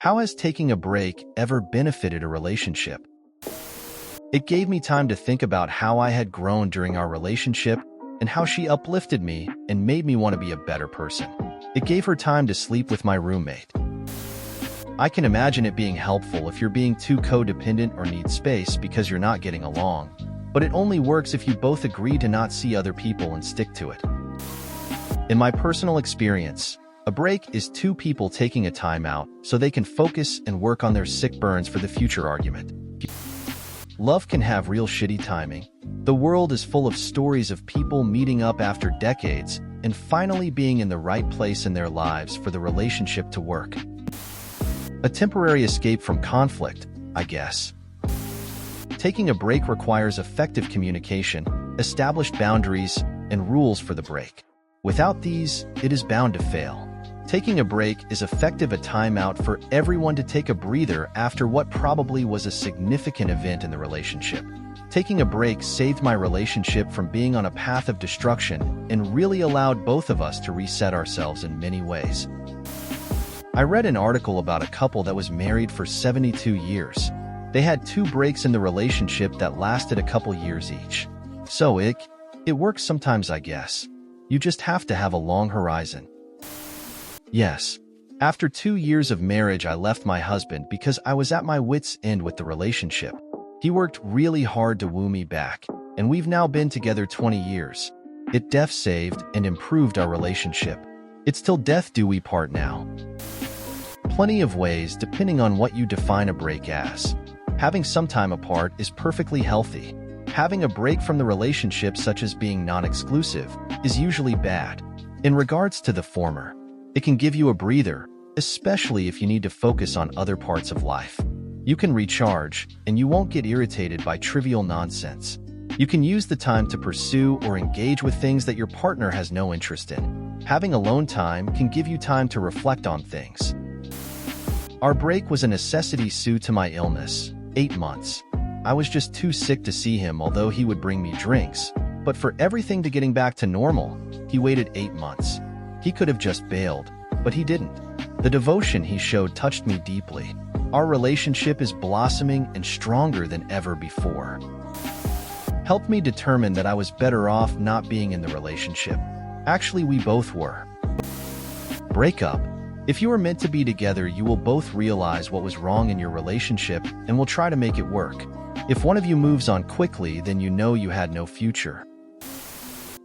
How has taking a break ever benefited a relationship? It gave me time to think about how I had grown during our relationship and how she uplifted me and made me want to be a better person. It gave her time to sleep with my roommate. I can imagine it being helpful if you're being too codependent or need space because you're not getting along, but it only works if you both agree to not see other people and stick to it. In my personal experience, a break is two people taking a time out so they can focus and work on their sick burns for the future argument. Love can have real shitty timing. The world is full of stories of people meeting up after decades and finally being in the right place in their lives for the relationship to work. A temporary escape from conflict, I guess. Taking a break requires effective communication, established boundaries, and rules for the break. Without these, it is bound to fail. Taking a break is effective a timeout for everyone to take a breather after what probably was a significant event in the relationship. Taking a break saved my relationship from being on a path of destruction and really allowed both of us to reset ourselves in many ways. I read an article about a couple that was married for 72 years. They had 2 breaks in the relationship that lasted a couple years each. So it works sometimes, I guess. You just have to have a long horizon. Yes. After 2 years of marriage, I left my husband because I was at my wits' end with the relationship. He worked really hard to woo me back, and we've now been together 20 years. It def saved and improved our relationship. It's till death do we part now. Plenty of ways depending on what you define a break as. Having some time apart is perfectly healthy. Having a break from the relationship, such as being non-exclusive, is usually bad. In regards to the former, it can give you a breather, especially if you need to focus on other parts of life. You can recharge, and you won't get irritated by trivial nonsense. You can use the time to pursue or engage with things that your partner has no interest in. Having alone time can give you time to reflect on things. Our break was a necessity due to my illness, 8 months. I was just too sick to see him, although he would bring me drinks. But for everything to getting back to normal, he waited 8 months. He could have just bailed, but he didn't. The devotion he showed touched me deeply. Our relationship is blossoming and stronger than ever before. Helped me determine that I was better off not being in the relationship. Actually, we both were. Breakup. If you are meant to be together, you will both realize what was wrong in your relationship and will try to make it work. If one of you moves on quickly, then you know you had no future.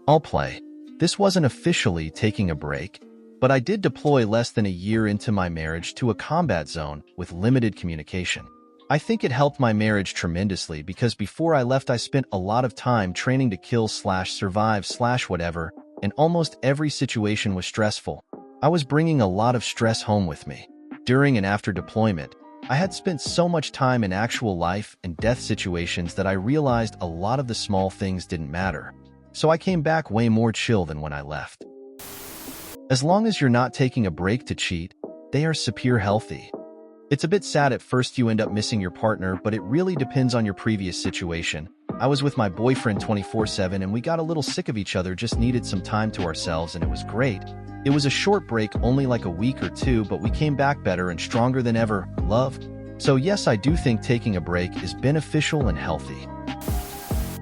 I'll play. This wasn't officially taking a break, but I did deploy less than a year into my marriage to a combat zone with limited communication. I think it helped my marriage tremendously because before I left I spent a lot of time training to kill/survive/whatever, and almost every situation was stressful. I was bringing a lot of stress home with me. During and after deployment, I had spent so much time in actual life and death situations that I realized a lot of the small things didn't matter. So I came back way more chill than when I left. As long as you're not taking a break to cheat, they are super healthy. It's a bit sad at first you end up missing your partner, but it really depends on your previous situation. I was with my boyfriend 24/7 and we got a little sick of each other, just needed some time to ourselves, and it was great. It was a short break, only like a week or 2, but we came back better and stronger than ever. Love. So yes, I do think taking a break is beneficial and healthy.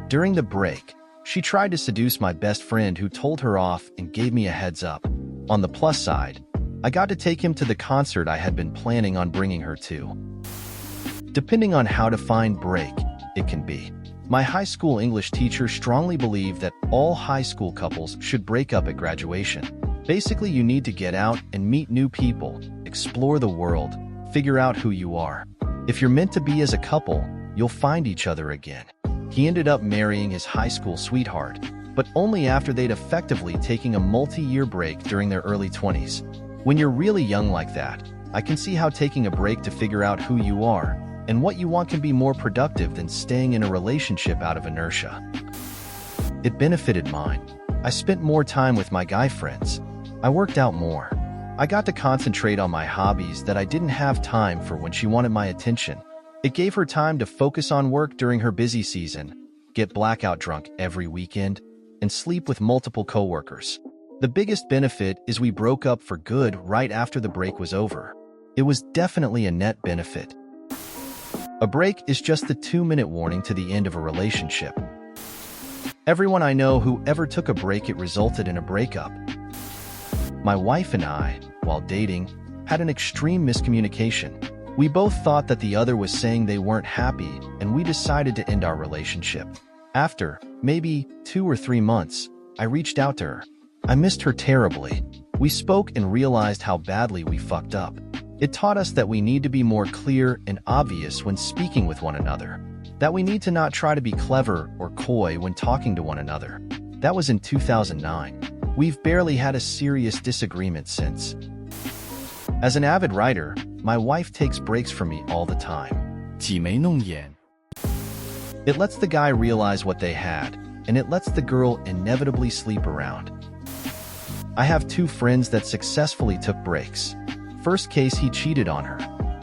During the break, she tried to seduce my best friend, who told her off and gave me a heads up. On the plus side, I got to take him to the concert I had been planning on bringing her to. Depending on how to define break, it can be. My high school English teacher strongly believed that all high school couples should break up at graduation. Basically, you need to get out and meet new people, explore the world, figure out who you are. If you're meant to be as a couple, you'll find each other again. He ended up marrying his high school sweetheart, but only after they'd effectively taken a multi-year break during their early 20s. When you're really young like that, I can see how taking a break to figure out who you are and what you want can be more productive than staying in a relationship out of inertia. It benefited mine. I spent more time with my guy friends. I worked out more. I got to concentrate on my hobbies that I didn't have time for when she wanted my attention. It gave her time to focus on work during her busy season, get blackout drunk every weekend, and sleep with multiple coworkers. The biggest benefit is we broke up for good right after the break was over. It was definitely a net benefit. A break is just the 2-minute warning to the end of a relationship. Everyone I know who ever took a break, it resulted in a breakup. My wife and I, while dating, had an extreme miscommunication. We both thought that the other was saying they weren't happy, and we decided to end our relationship. After maybe 2 or 3 months, I reached out to her. I missed her terribly. We spoke and realized how badly we fucked up. It taught us that we need to be more clear and obvious when speaking with one another. That we need to not try to be clever or coy when talking to one another. That was in 2009. We've barely had a serious disagreement since. As an avid writer, my wife takes breaks from me all the time. 挤眉弄眼 It lets the guy realize what they had, and it lets the girl inevitably sleep around. I have 2 friends that successfully took breaks. First case, he cheated on her.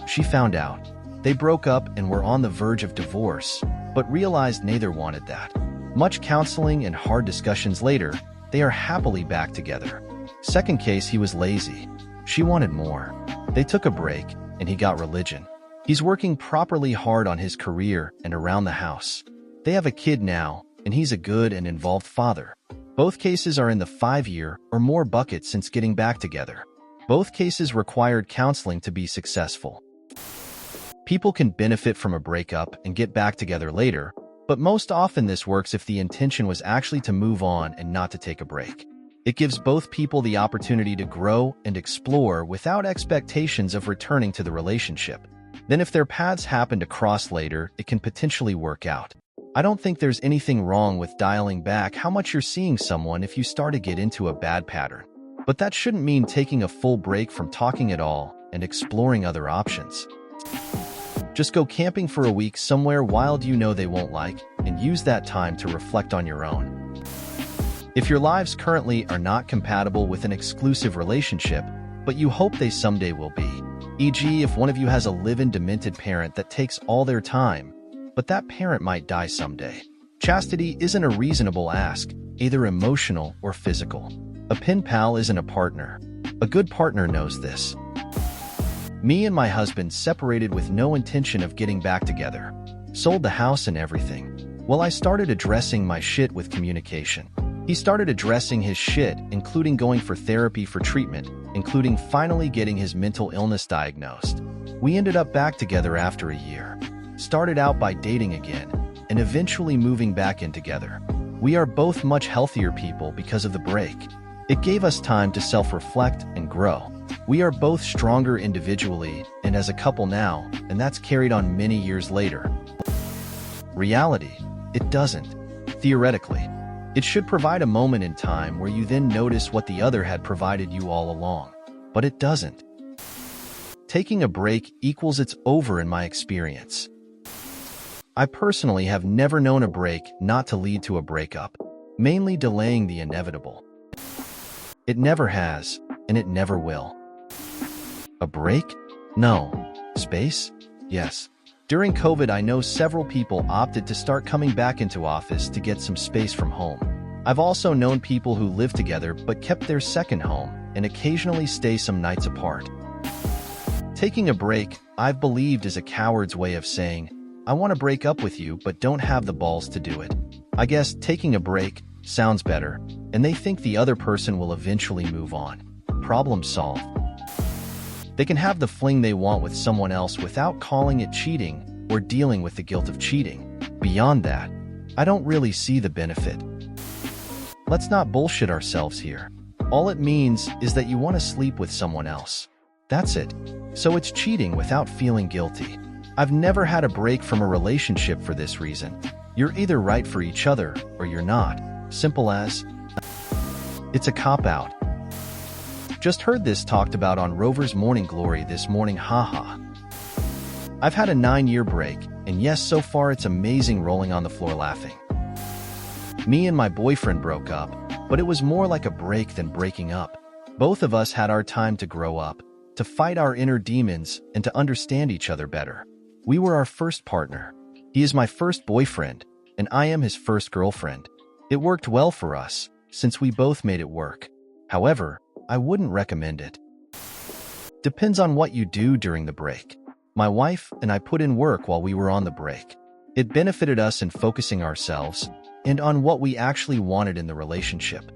She found out. They broke up and were on the verge of divorce, but realized neither wanted that. Much counseling and hard discussions later, they are happily back together. Second case, he was lazy. She wanted more. They took a break, and he got religion. He's working properly hard on his career and around the house. They have a kid now, and he's a good and involved father. Both cases are in the 5-year or more bucket since getting back together. Both cases required counseling to be successful. People can benefit from a breakup and get back together later, but most often this works if the intention was actually to move on and not to take a break. It gives both people the opportunity to grow and explore without expectations of returning to the relationship. Then if their paths happen to cross later, it can potentially work out. I don't think there's anything wrong with dialing back how much you're seeing someone if you start to get into a bad pattern. But that shouldn't mean taking a full break from talking at all and exploring other options. Just go camping for a week somewhere wild you know they won't like, and use that time to reflect on your own. If your lives currently are not compatible with an exclusive relationship, but you hope they someday will be, e.g. if one of you has a live-in demented parent that takes all their time, but that parent might die someday. Chastity isn't a reasonable ask, either emotional or physical. A pen pal isn't a partner. A good partner knows this. Me and my husband separated with no intention of getting back together. Sold the house and everything. Well, I started addressing my shit with communication. He started addressing his shit, including going for therapy for treatment, including finally getting his mental illness diagnosed. We ended up back together after a year. Started out by dating again, and eventually moving back in together. We are both much healthier people because of the break. It gave us time to self-reflect and grow. We are both stronger individually and as a couple now, and that's carried on many years later. Reality, it doesn't. Theoretically, it should provide a moment in time where you then notice what the other had provided you all along. But it doesn't. Taking a break equals it's over in my experience. I personally have never known a break not to lead to a breakup, mainly delaying the inevitable. It never has, and it never will. A break? No. Space? Yes. During COVID, I know several people opted to start coming back into office to get some space from home. I've also known people who live together but kept their second home and occasionally stay some nights apart. Taking a break, I've believed, is a coward's way of saying, I want to break up with you but don't have the balls to do it. I guess taking a break sounds better, and they think the other person will eventually move on. Problem solved. They can have the fling they want with someone else without calling it cheating or dealing with the guilt of cheating. Beyond that, I don't really see the benefit. Let's not bullshit ourselves here. All it means is that you want to sleep with someone else. That's it. So it's cheating without feeling guilty. I've never had a break from a relationship for this reason. You're either right for each other or you're not. Simple as. It's a cop-out. Just heard this talked about on Rover's Morning Glory this morning, haha. I've had a 9-year break, and yes, so far it's amazing rolling on the floor laughing. Me and my boyfriend broke up, but it was more like a break than breaking up. Both of us had our time to grow up, to fight our inner demons, and to understand each other better. We were our first partner. He is my first boyfriend, and I am his first girlfriend. It worked well for us, since we both made it work. However, I wouldn't recommend it. Depends on what you do during the break. My wife and I put in work while we were on the break. It benefited us in focusing ourselves and on what we actually wanted in the relationship.